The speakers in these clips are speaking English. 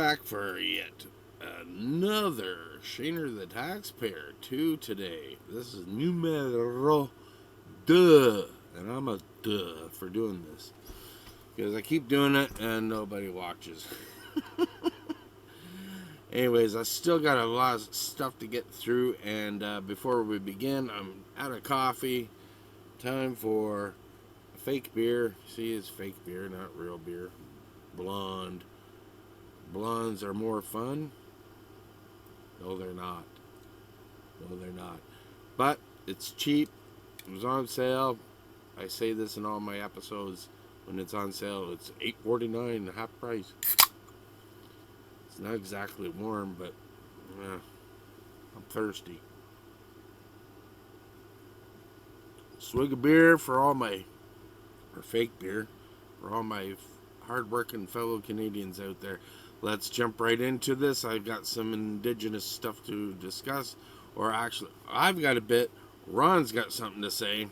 back for yet another Shaner the Taxpayer 2 today. This is numero duh. And I'm a duh for doing this. Because I keep doing it and nobody watches. Anyways, I still got a lot of stuff to get through. And before we begin, I'm out of coffee. Time for a fake beer. See, it's fake beer, not real beer. Blonde. Blondes are more fun. No, they're not. No, they're not. But it's cheap. It was on sale. I say this in all my episodes. When it's on sale, it's $8.49, half price. It's not exactly warm, but I'm thirsty. Swig of beer for all my, or fake beer, for all my hard-working fellow Canadians out there. Let's jump right into this. I've got some Indigenous stuff to discuss. Or actually, I've got a bit. Ron's got something to say.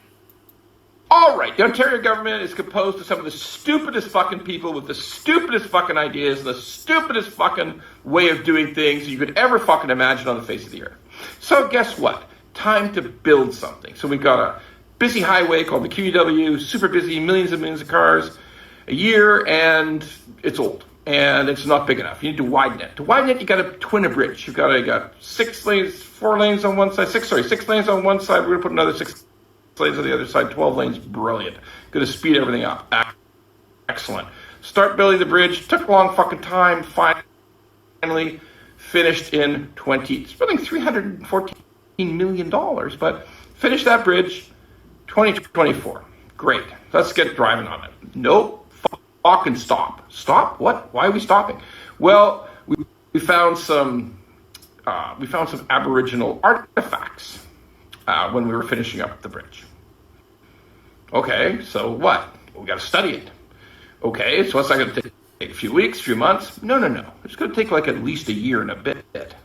All right, the Ontario government is composed of some of the stupidest fucking people with the stupidest fucking ideas, the stupidest fucking way of doing things you could ever fucking imagine on the face of the earth. So guess what? Time to build something. So we've got a busy highway called the QEW, super busy, millions and millions of cars a year, and it's old. And it's not big enough. You need to widen it. To widen it, you got to twin a bridge. You got 6 lanes, 4 lanes on one side. 6 lanes on one side. We're gonna put another 6 lanes on the other side. 12 lanes. Brilliant. Gonna speed everything up. Excellent. Start building the bridge. Took a long fucking time. Finally finished in spending $314 million, but finished that bridge 2024. Great. Let's get driving on it. Nope. Fucking stop. Stop? What? Why are we stopping? Well, we found some Aboriginal artifacts when we were finishing up the bridge. Okay, so what? We got to study it. Okay, so what's that going to take? A few weeks, few months? No. It's going to take like at least a year and a bit.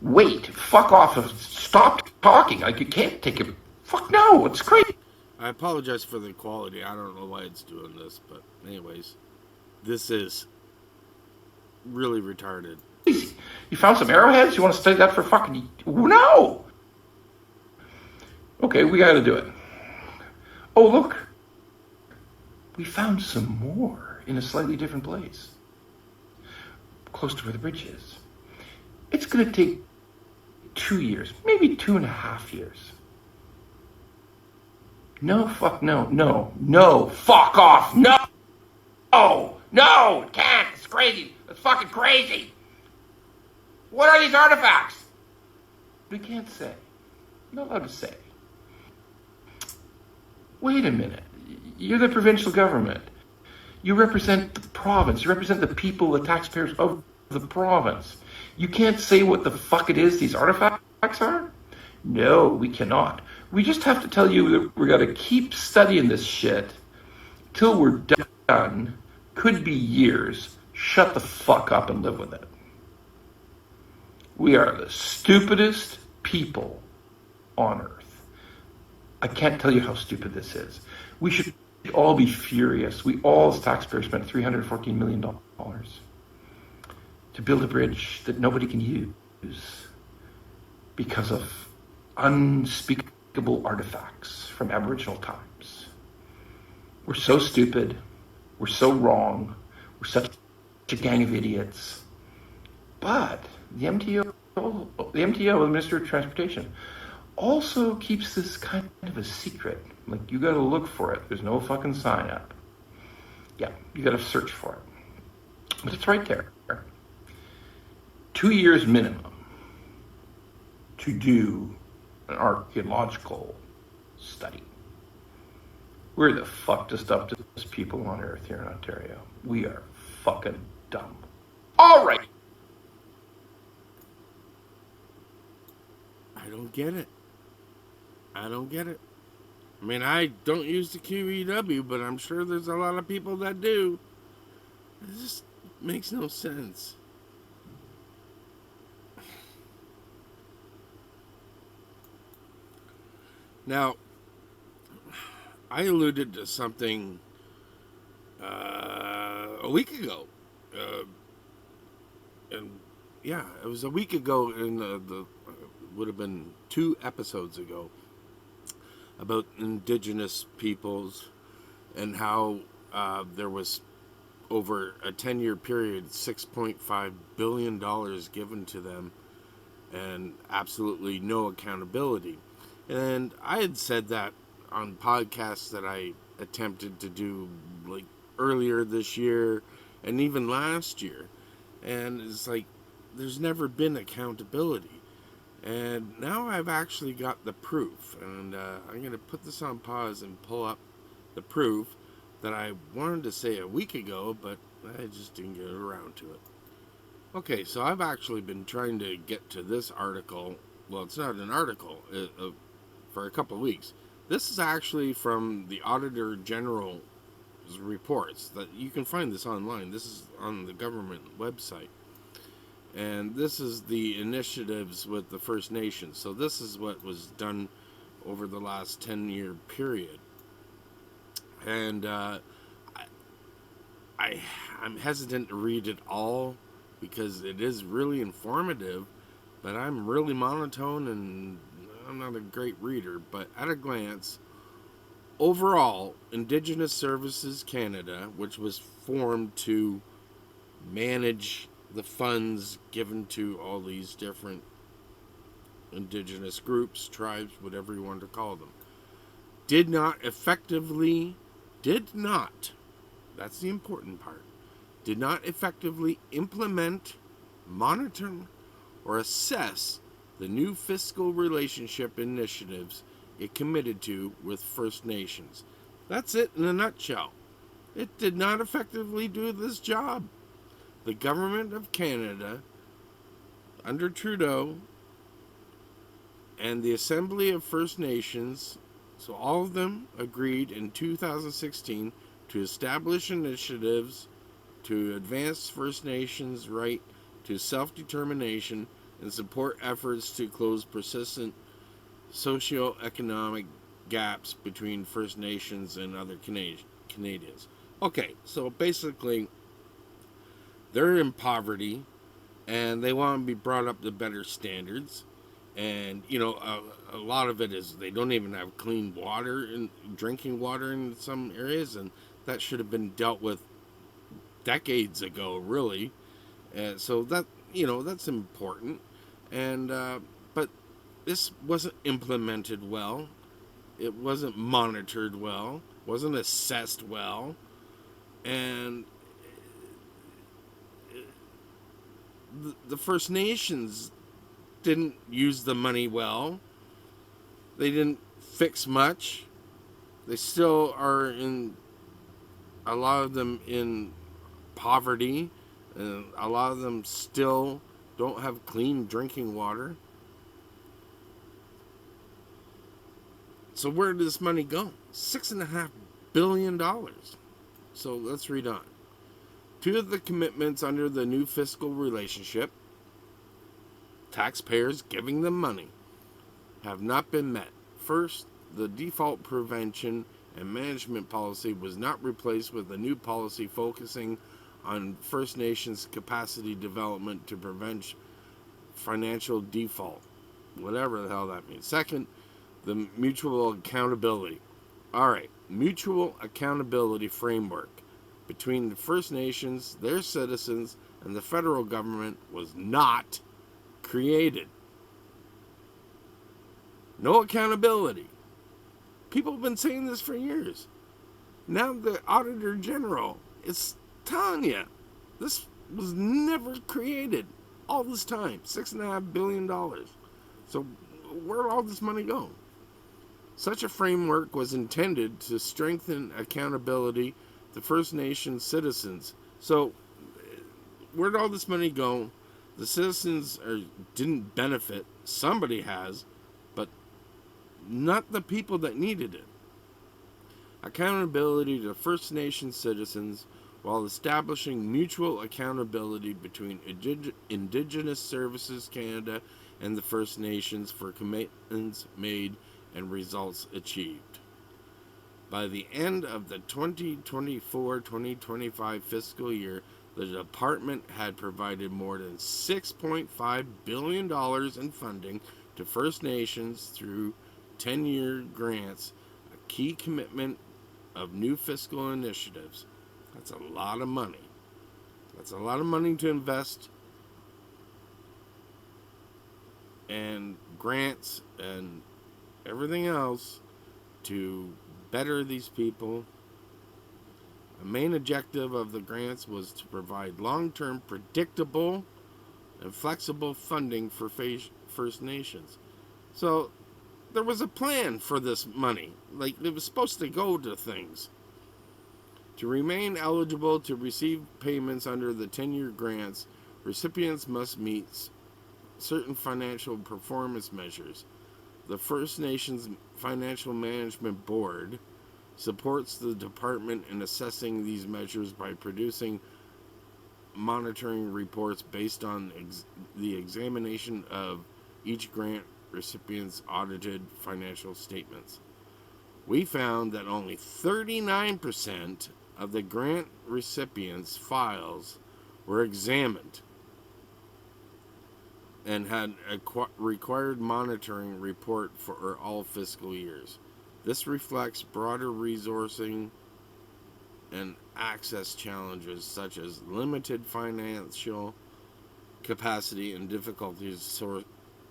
Wait, fuck off. Stop talking. Like you can't take it. Fuck no, it's crazy. I apologize for the quality. I don't know why it's doing this, but anyways, this is really retarded. You found some arrowheads? You want to study that for fucking... No! Okay, we got to do it. Oh, look. We found some more in a slightly different place. Close to where the bridge is. It's going to take 2 years, maybe 2.5 years. No, fuck, no, fuck off, no, can't, it's crazy, it's fucking crazy. What are these artifacts? We can't say, not allowed to say. Wait a minute, you're the provincial government. You represent the province, you represent the people, the taxpayers of the province. You can't say what the fuck it is these artifacts are? No, we cannot. We just have to tell you that we're going to keep studying this shit till we're done. Could be years. Shut the fuck up and live with it. We are the stupidest people on earth. I can't tell you how stupid this is. We should all be furious. We all, as taxpayers, spent $314 million to build a bridge that nobody can use because of unspeakable artifacts from Aboriginal times. We're so stupid. We're so wrong. We're such a gang of idiots. But the MTO, the Minister of Transportation, also keeps this kind of a secret. Like, you got to look for it. There's no fucking sign up. Yeah, you got to search for it. But it's right there. 2 years minimum to do an archaeological study. We're the fuckedest up people on earth here in Ontario. We are fucking dumb. All right. I don't get it. I mean, I don't use the QEW, but I'm sure there's a lot of people that do. It just makes no sense. Now, I alluded to something a week ago and yeah, it was a week ago, in the would have been 2 episodes ago, about indigenous peoples and how there was, over a 10-year period, $6.5 billion given to them and absolutely no accountability. And I had said that on podcasts that I attempted to do, like, earlier this year and even last year. And it's like, there's never been accountability. And now I've actually got the proof. And I'm going to put this on pause and pull up the proof that I wanted to say a week ago, but I just didn't get around to it. Okay, so I've actually been trying to get to this article. Well, it's not an article, for a couple of weeks. This is actually from the Auditor General's reports. That you can find this online. This is on the government website. And this is the initiatives with the First Nations. So this is what was done over the last 10-year period. And I'm hesitant to read it all because it is really informative, but I'm really monotone and I'm not a great reader. But at a glance, overall, Indigenous Services Canada, which was formed to manage the funds given to all these different Indigenous groups, tribes, whatever you want to call them, did not, that's the important part, did not effectively implement, monitor, or assess the new fiscal relationship initiatives it committed to with First Nations. That's it in a nutshell. It did not effectively do this job. The Government of Canada, under Trudeau, and the Assembly of First Nations, so all of them agreed in 2016 to establish initiatives to advance First Nations' right to self-determination and support efforts to close persistent socio-economic gaps between First Nations and other Canadians. Okay, so basically, they're in poverty, and they want to be brought up to better standards. And, a lot of it is they don't even have clean water and drinking water in some areas, and that should have been dealt with decades ago, really. So that, that's important. And, but this wasn't implemented well. It wasn't monitored well, wasn't assessed well. And the First Nations didn't use the money well. They didn't fix much. They still are a lot of them in poverty, and a lot of them still don't have clean drinking water. So where did this money go? $6.5 billion. So let's read on. 2 of the commitments under the new fiscal relationship, taxpayers giving them money, have not been met. First, the default prevention and management policy was not replaced with a new policy focusing on First Nations capacity development to prevent financial default, whatever the hell that means. Second, the mutual accountability. All right, mutual accountability framework between the First Nations, their citizens, and the federal government was not created. No accountability. People have been saying this for years. Now the Auditor General is telling you this was never created all this time. $6.5 billion. So where'd all this money go? Such a framework was intended to strengthen accountability to First Nations citizens. So where'd all this money go? The citizens didn't benefit. Somebody has, but not the people that needed it. Accountability to First Nation citizens while establishing mutual accountability between Indigenous Services Canada and the First Nations for commitments made and results achieved. By the end of the 2024-2025 fiscal year, The department had provided more than $6.5 billion in funding to First Nations through 10-year grants, a key commitment of new fiscal initiatives. That's a lot of money. That's a lot of money to invest and grants and everything else to better these people. A main objective of the grants was to provide long-term, predictable, and flexible funding for First Nations. So there was a plan for this money. Like, it was supposed to go to things. To remain eligible to receive payments under the 10-year grants, recipients must meet certain financial performance measures. The First Nations Financial Management Board supports the department in assessing these measures by producing monitoring reports based on the examination of each grant recipient's audited financial statements. We found that only 39% of the grant recipients' files were examined and had a required monitoring report for all fiscal years. This reflects broader resourcing and access challenges such as limited financial capacity and difficulties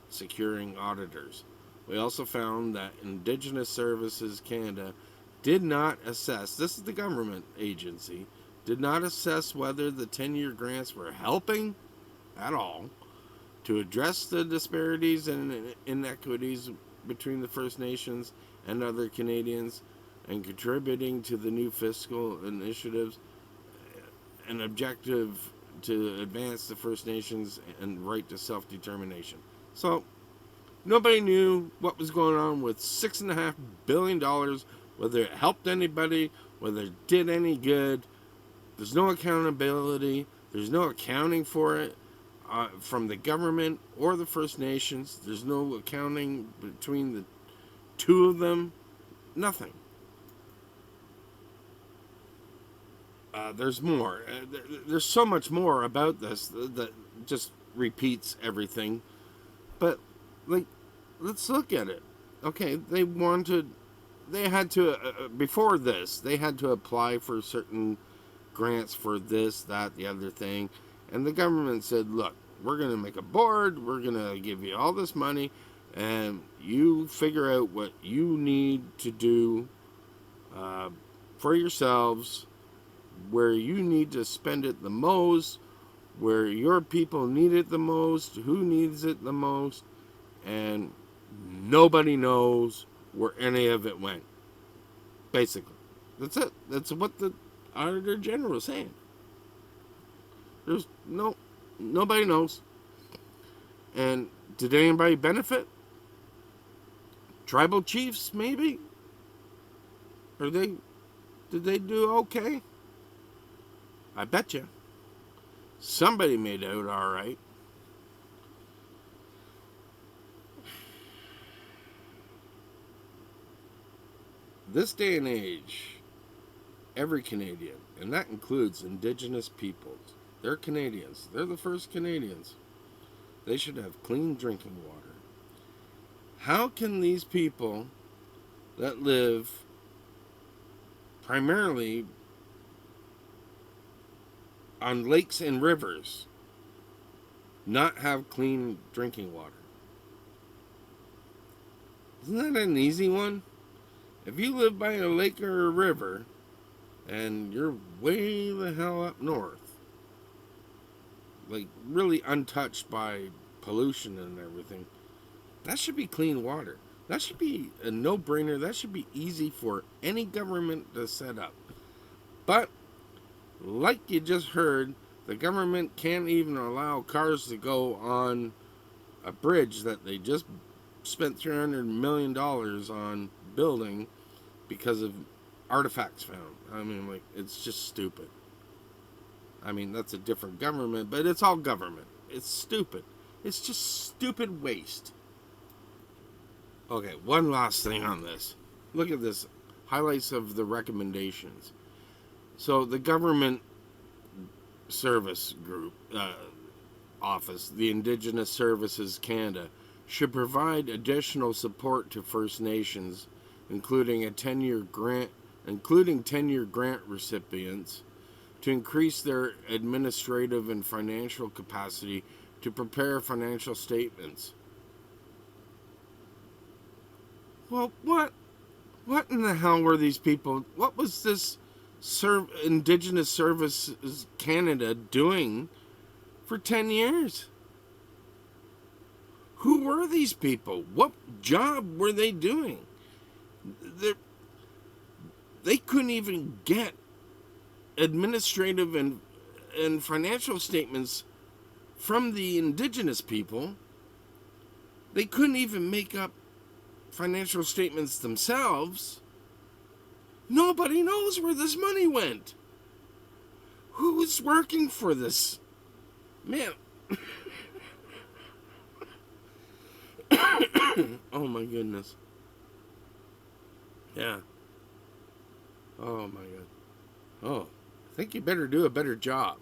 securing auditors. We also found that Indigenous Services Canada did not assess, this is the government agency, did not assess whether the 10-year grants were helping at all to address the disparities and inequities between the First Nations and other Canadians and contributing to the new fiscal initiatives, an objective to advance the First Nations and right to self-determination. So nobody knew what was going on with $6.5 billion, whether it helped anybody, whether it did any good. There's no accountability. There's no accounting for it from the government or the First Nations. There's no accounting between the two of them. Nothing. There's more. There's so much more about this that just repeats everything. But, like, let's look at it. Okay, they had to, before this, they had to apply for certain grants for this, that, the other thing. And the government said, look, we're going to make a board, we're going to give you all this money, and you figure out what you need to do for yourselves, where you need to spend it the most, where your people need it the most, who needs it the most, and nobody knows where any of it went. Basically. That's it. That's what the Auditor General is saying. There's nobody knows. And did anybody benefit? Tribal chiefs, maybe? Did they do okay? I bet you. Somebody made out all right. This day and age, every Canadian, and that includes Indigenous peoples, they're Canadians. They're the first Canadians. They should have clean drinking water. How can these people that live primarily on lakes and rivers not have clean drinking water? Isn't that an easy one? If you live by a lake or a river and you're way the hell up north, like really untouched by pollution and everything, that should be clean water. That should be a no-brainer. That should be easy for any government to set up. But like you just heard, the government can't even allow cars to go on a bridge that they just spent $300 million on building because of artifacts found. I mean, like, it's just stupid. I mean, that's a different government, but it's all government. It's stupid. It's just stupid waste. Okay, one last thing on this. Look at this. Highlights of the recommendations. So the government Service Group Office, the Indigenous Services Canada, should provide additional support to First Nations, including 10-year grant recipients, to increase their administrative and financial capacity to prepare financial statements. Well, what in the hell were these people? What was this Indigenous Services Canada doing for 10 years? Who were these people? What job were they doing? They couldn't even get administrative and financial statements from the Indigenous people. They couldn't even make up financial statements themselves. Nobody knows where this money went. Who's working for this? Man. Oh my goodness. Yeah. Oh my god. Oh, I think you better do a better job.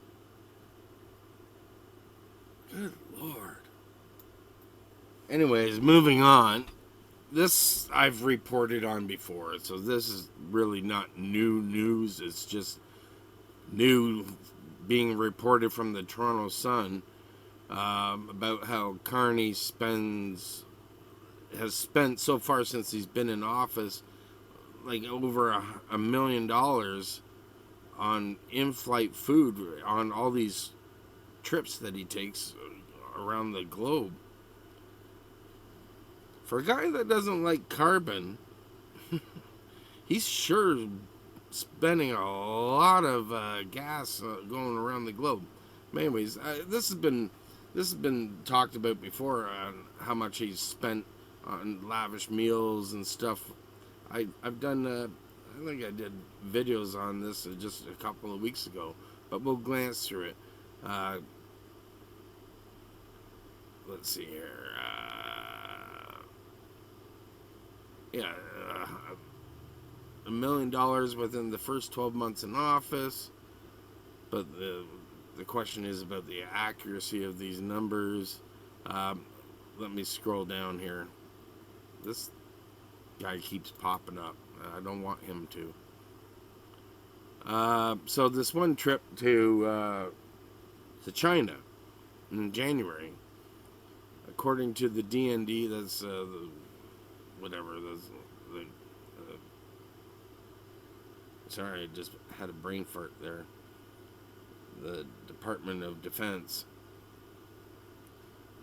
Good Lord. Anyways, moving on. This I've reported on before, so this is really not new news. It's just new being reported from the Toronto Sun about how CARNEY has spent so far since he's been in office like over $1 million on in-flight food on all these trips that he takes around the globe. For a guy that doesn't like carbon, he's sure spending a lot of gas going around the globe. But anyways, this has been talked about before on how much he's spent on lavish meals and stuff. I've done I think I did videos on this just a couple of weeks ago, but we'll glance through it. Let's see here. $1 million within the first 12 months in office, but the question is about the accuracy of these numbers. Let me scroll down here. This guy keeps popping up. I don't want him to. So this one trip to China in January, according to the DND, that's sorry, I just had a brain fart there. The Department of Defense.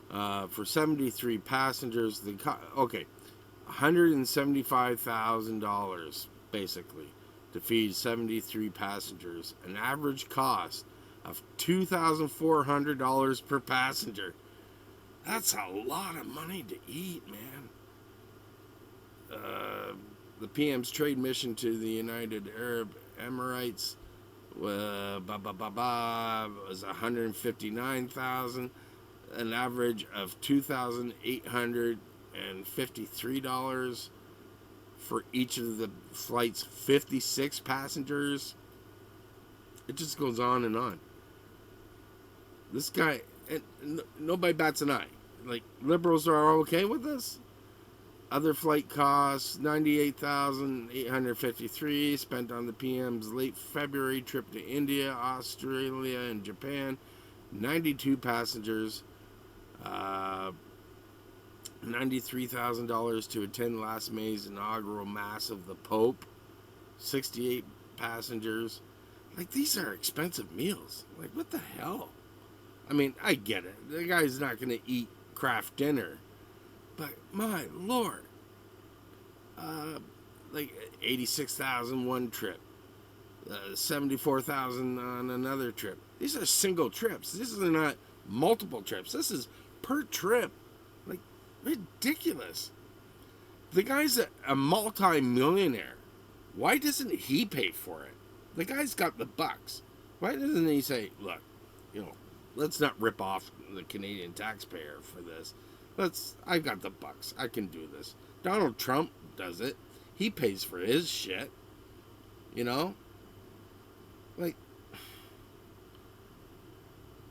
For 73 passengers, $175,000 basically to feed 73 passengers, an average cost of $2,400 per passenger. That's a lot of money to eat, man. The PM's trade mission to the United Arab Emirates was $159,000, an average of $2,853 for each of the flight's 56 passengers. It just goes on and on. This guy, and nobody bats an eye. Like, liberals are okay with this. Other flight costs, $98,853 spent on the PM's late February trip to India, Australia, and Japan. 92 passengers. $93,000 to attend last May's inaugural Mass of the Pope. 68 passengers. Like, these are expensive meals. Like, what the hell? I mean, I get it. The guy's not going to eat craft dinner. But, my Lord. Like, 86,000 one trip. 74,000 on another trip. These are single trips. This is not multiple trips. This is per trip. Like, ridiculous. The guy's a multi-millionaire. Why doesn't he pay for it? The guy's got the bucks. Why doesn't he say, look, let's not rip off the Canadian taxpayer for this. I got the bucks. I can do this. Donald Trump does it. He pays for his shit. Like,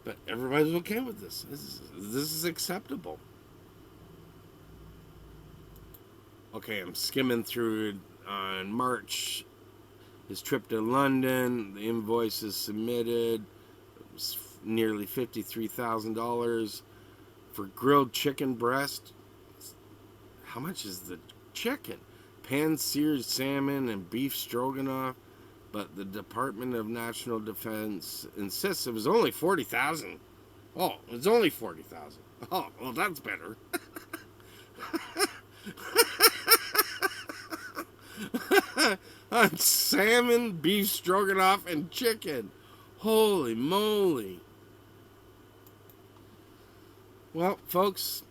But everybody's okay with this. This is acceptable. Okay, I'm skimming through it on March. His trip to London, the invoice is submitted. It was nearly $53,000 for grilled chicken breast. How much is the chicken? Pan-seared salmon and beef stroganoff. But the Department of National Defense insists it was only $40,000. Oh, it's only $40,000. Oh, well, that's better. On salmon, beef stroganoff, and chicken. Holy moly. Well, folks,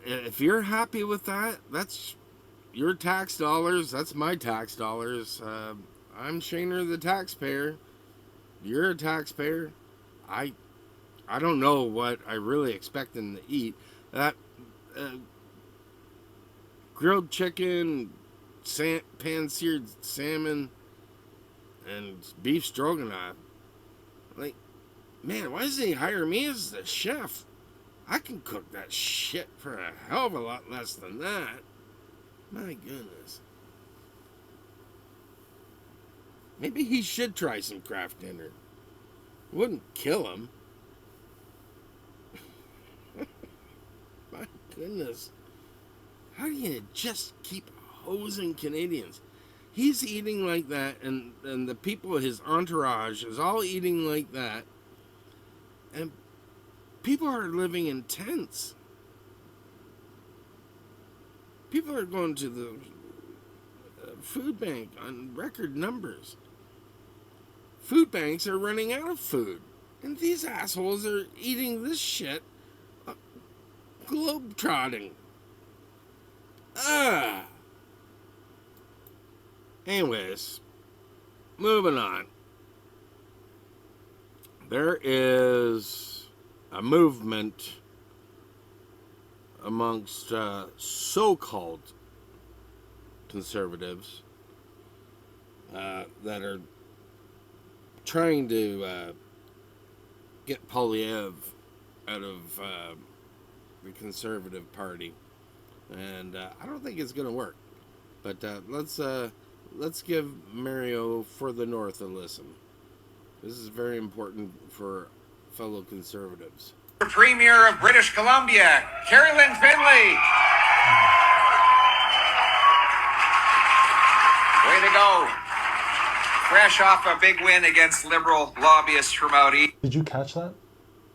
if you're happy with that, that's your tax dollars. That's my tax dollars. I'm Shaner the taxpayer. You're a taxpayer. I don't know what I really expect them to eat. That grilled chicken, pan-seared salmon, and beef stroganoff. Like, man, why doesn't he hire me as the chef? I can cook that shit for a hell of a lot less than that. My goodness. Maybe he should try some craft dinner. It wouldn't kill him. My goodness. How do you just keep hosing Canadians? He's eating like that, and the people, his entourage, is all eating like that. And people are living in tents. People are going to the food bank on record numbers. Food banks are running out of food. And these assholes are eating this shit globe-trotting. Anyways, moving on. There is a movement amongst so-called conservatives that are trying to get Polyev out of the Conservative Party, and I don't think it's going to work. But let's give Mario for the North a listen. This is very important for fellow conservatives. Premier of British Columbia, Carrie Lynn Finley. Way to go. Fresh off a big win against Liberal lobbyists from out east. Did you catch that?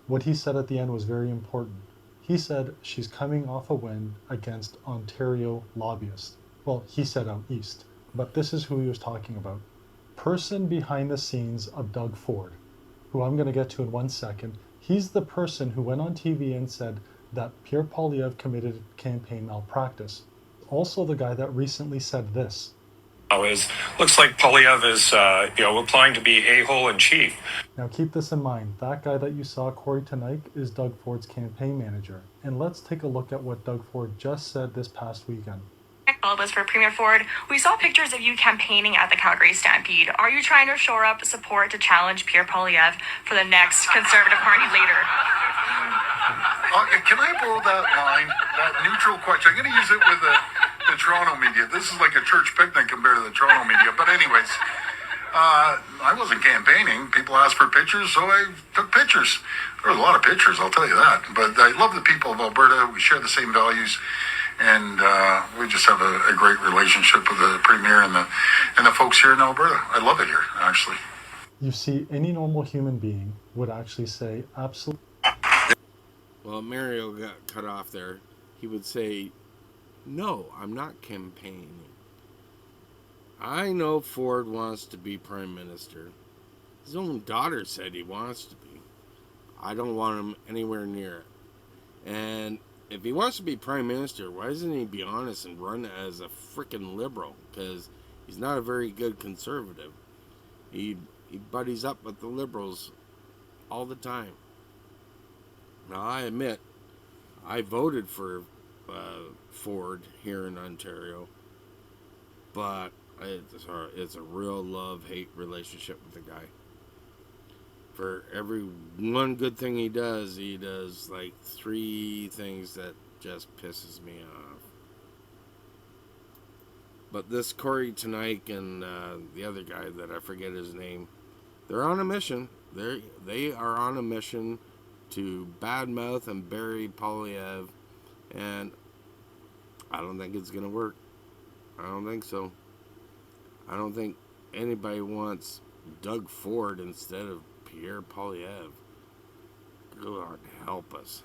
What he said at the end was very important. He said she's coming off a win against Ontario lobbyists. Well, he said out east, but this is who he was talking about. Person behind the scenes of Doug Ford, who I'm going to get to in 1 second. He's the person who went on TV and said that Pierre Poilievre committed campaign malpractice. Also the guy that recently said this. Looks like Poilievre is, applying to be a-hole in chief. Now keep this in mind. That guy that you saw, Corey Tonight, is Doug Ford's campaign manager. And let's take a look at what Doug Ford just said this past weekend. Was for Premier Ford. We saw pictures of you campaigning at the Calgary Stampede. Are you trying to shore up support to challenge Pierre Poilievre for the next Conservative Party leader? Can I borrow that line, that neutral question? I'm going to use it with the Toronto media. This is like a church picnic compared to the Toronto media. But anyways, I wasn't campaigning. People asked for pictures, so I took pictures. There was a lot of pictures, I'll tell you that. But I love the people of Alberta. We share the same values. And we just have a great relationship with the Premier and the folks here in Alberta. I love it here, actually. You see, any normal human being would actually say absolutely. Well, Mario got cut off there. He would say, no, I'm not campaigning. I know Ford wants to be Prime Minister. His own daughter said he wants to be. I don't want him anywhere near it. And if he wants to be Prime Minister, why doesn't he be honest and run as a frickin' Liberal? Because he's not a very good Conservative. He buddies up with the Liberals all the time. Now, I admit, I voted for Ford here in Ontario, but it's a real love-hate relationship with the guy. For every one good thing he does like 3 things that just pisses me off. But this Corey Tonight and the other guy that I forget his name, they're on a mission. They are on a mission to badmouth and bury Polyev, and I don't think it's gonna work. I don't think so. I don't think anybody wants Doug Ford instead of Pierre Polyev. God help us.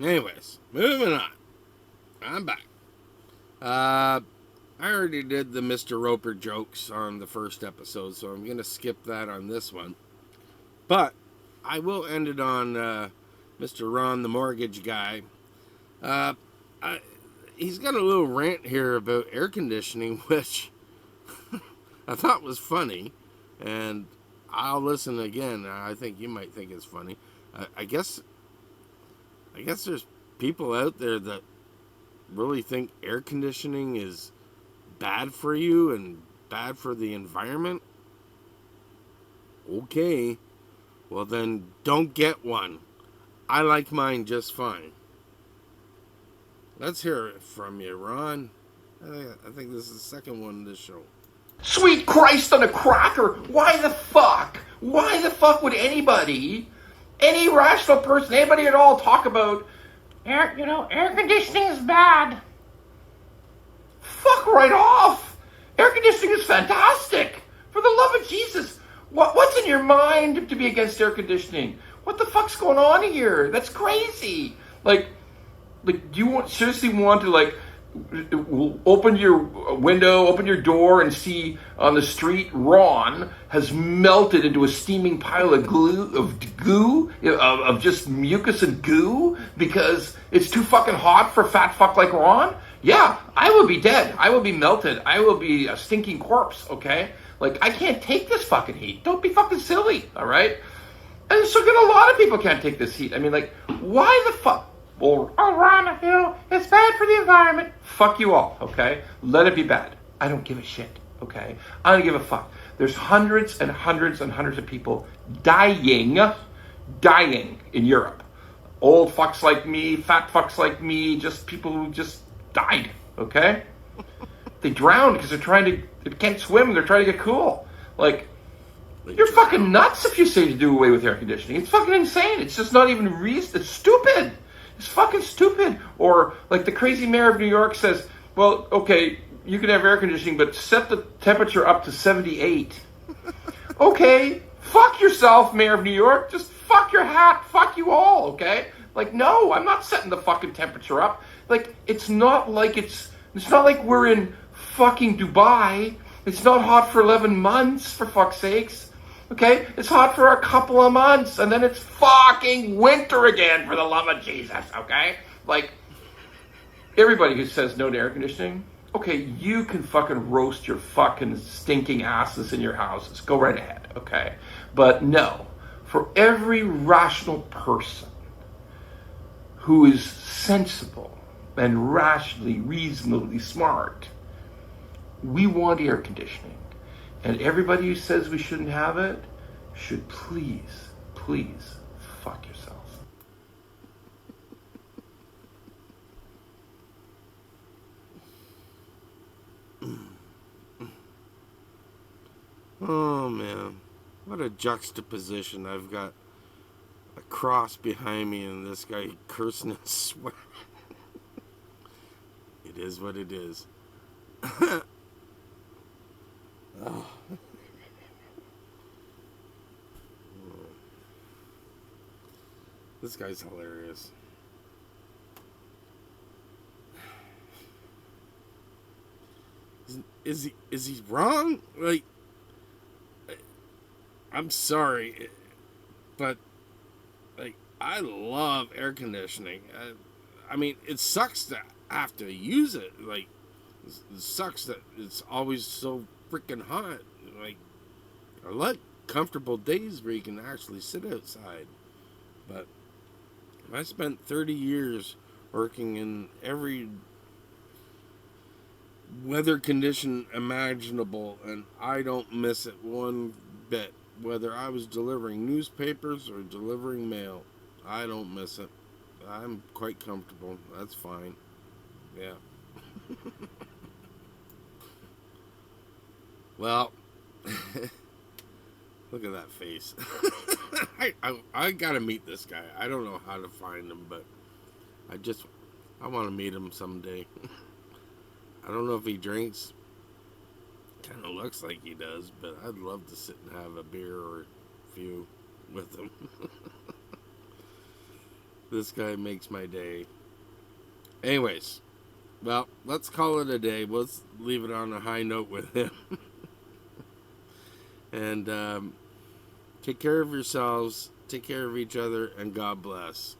Anyways, moving on. I'm back. I already did the Mr. Roper jokes on the first episode, so I'm going to skip that on this one. But I will end it on Mr. Ron, the mortgage guy. He's got a little rant here about air conditioning, which I thought was funny, and I'll listen again. I think you might think it's funny. I guess there's people out there that really think air conditioning is bad for you and bad for the environment. Okay, well then don't get one. I like mine just fine. Let's hear it from you, Ron. I think this is the second one in this show. Sweet Christ on a cracker! Why the fuck? Why the fuck would anybody, any rational person, anybody at all, talk about air conditioning is bad? Fuck right off! Air conditioning is fantastic! For the love of Jesus! What's in your mind to be against air conditioning? What the fuck's going on here? That's crazy! Like, do you seriously want to, like, open your window, open your door, and see on the street Ron has melted into a steaming pile of goo, of just mucus and goo because it's too fucking hot for fat fuck like Ron? Yeah, I will be dead. I will be melted. I will be a stinking corpse, okay? Like, I can't take this fucking heat. Don't be fucking silly, all right? And so good, a lot of people can't take this heat. I mean, like, why the fuck? Well, Ron, it's bad for the environment. Fuck you all, okay? Let it be bad. I don't give a shit, okay? I don't give a fuck. There's hundreds and hundreds and hundreds of people dying in Europe. Old fucks like me, fat fucks like me, just people who just died, okay? They drowned because they can't swim, they're trying to get cool. Like, you're fucking nuts if you say to do away with air conditioning. It's fucking insane. It's just not even reason. It's stupid. It's fucking stupid. Or, like, the crazy mayor of New York says, well, okay, you can have air conditioning, but set the temperature up to 78. Okay, fuck yourself, mayor of New York. Just fuck your hat. Fuck you all, okay? Like, no, I'm not setting the fucking temperature up. Like, it's not like we're in fucking Dubai. It's not hot for 11 months, for fuck's sakes. Okay? It's hot for a couple of months, and then it's fucking winter again, for the love of Jesus, okay? Like, everybody who says no to air conditioning, okay, you can fucking roast your fucking stinking asses in your houses. Go right ahead, okay? But no, for every rational person who is sensible and rationally, reasonably smart, we want air conditioning. And everybody who says we shouldn't have it should please fuck yourself. Oh man, what a juxtaposition. I've got a cross behind me and this guy cursing and swearing. It is what it is. Oh. This guy's hilarious. Is he wrong? Like, I'm sorry, but like, I love air conditioning. I mean, it sucks to have to use it. Like, it sucks that it's always so freaking hot. Like, I like comfortable days where you can actually sit outside. But I spent 30 years working in every weather condition imaginable, and I don't miss it one bit. Whether I was delivering newspapers or delivering mail, I don't miss it. I'm quite comfortable. That's fine. Yeah. Well, look at that face. I gotta meet this guy. I don't know how to find him, but I want to meet him someday. I don't know if he drinks. Kind of looks like he does, but I'd love to sit and have a beer or a few with him. This guy makes my day. Anyways, well, let's call it a day. Let's leave it on a high note with him. And take care of yourselves, take care of each other, and God bless.